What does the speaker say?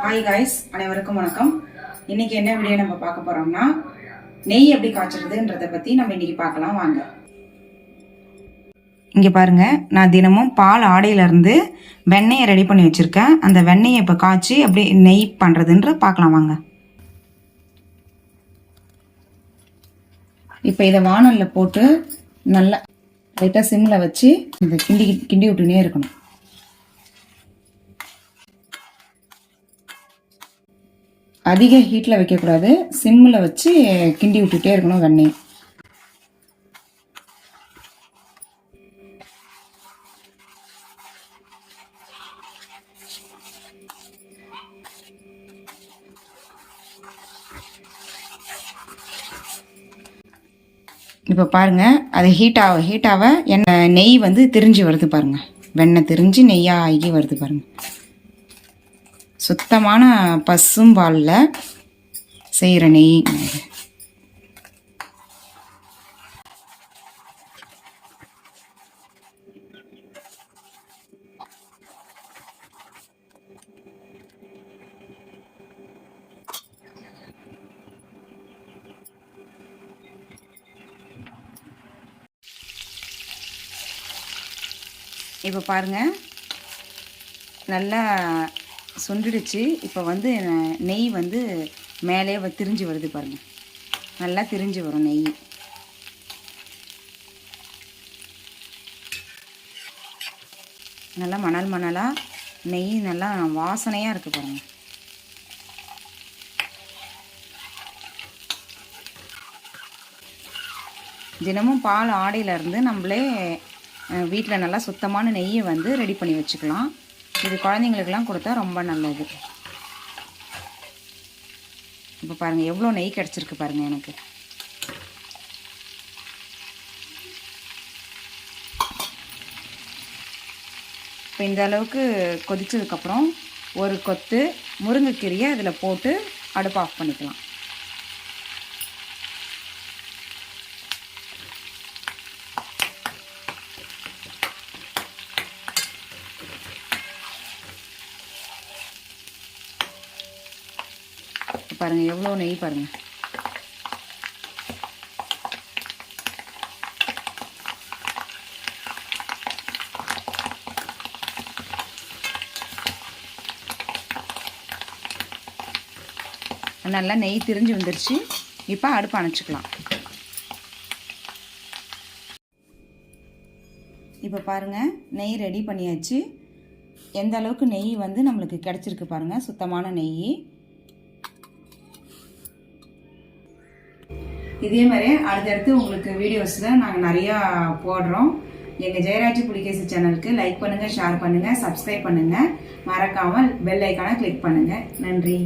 Hi guys, அனைவருக்கும் வணக்கம். இன்னைக்கு என்ன வீடியோ நம்ம பார்க்க போறோம்னா நெய் எப்படி காய்ச்சறதுன்றத பத்தி நம்ம இன்னைக்கு பார்க்கலாம் வாங்க. இங்க பாருங்க, நான் தினமும் பால் ஆடையில இருந்து வெண்ணெயை ரெடி பண்ணி வச்சிருக்கேன். அந்த வெண்ணெயை இப்ப காய்ச்சி அப்படி நெய் பண்றதுன்ற பார்க்கலாம் வாங்க. இப்போ இதை வானல்ல போட்டு நல்லா லைட்டா சிம்ல வச்சு இந்த கிண்டி விட்டுனே இருக்கணும். அதிக ஹீட்ல வைக்கக்கூடாது, சிம்ல வச்சு கிண்டி விட்டுட்டே இருக்கணும் வெண்ணெய். இப்போ பாருங்க, அது ஹீட்டாக நெய் வந்து திரிஞ்சு வருது பாருங்க. வெண்ணெய் திரிஞ்சு நெய்யா ஆகி வருது பாருங்க. சுத்தமான பசும் பாலில் செய்கிற நெய். இப்போ பாருங்க, நல்லா சுண்டிடுச்சு. இப்போ வந்து நெய் வந்து மேலே திரிஞ்சு வருது பாருங்க. நல்லா திரிஞ்சு வரும் நெய். நல்லா மணலாக நெய் நல்லா வாசனையாக இருக்குது பாருங்க. தினமும் பால் ஆடையிலேருந்து நம்மளே வீட்டில் நல்லா சுத்தமான நெய்யை வந்து ரெடி பண்ணி வச்சுக்கலாம். இது குழந்தைங்களுக்கெல்லாம் கொடுத்தா ரொம்ப நல்லது. இப்போ பாருங்கள் எவ்வளோ நெய் கிடச்சிருக்கு பாருங்கள் எனக்கு. இப்போ இந்த அளவுக்கு கொதிச்சதுக்கப்புறம் ஒரு கொத்து முருங்கைக்கீரையை அதில் போட்டு அடுப்பு ஆஃப் பண்ணிக்கலாம். பாருங்க எவ்வளோ நெய் பாருங்க. நல்லா நெய் திரிஞ்சு வந்துருச்சு. இப்போ அடுப்பு அணைச்சிக்கலாம். இப்போ பாருங்க, நெய் ரெடி பண்ணியாச்சு. எந்த அளவுக்கு நெய் வந்து நம்மளுக்கு கிடைச்சிருக்கு பாருங்க, சுத்தமான நெய். இதே மாதிரி அடுத்தடுத்து உங்களுக்கு வீடியோஸில் நாங்கள் நிறையா போடுறோம். எங்கள் ஜெயராஜ் புலிகேசி சேனலுக்கு லைக் பண்ணுங்கள், ஷேர் பண்ணுங்கள், சப்ஸ்கிரைப் பண்ணுங்கள். மறக்காமல் பெல் ஐக்கானை கிளிக் பண்ணுங்கள். நன்றி.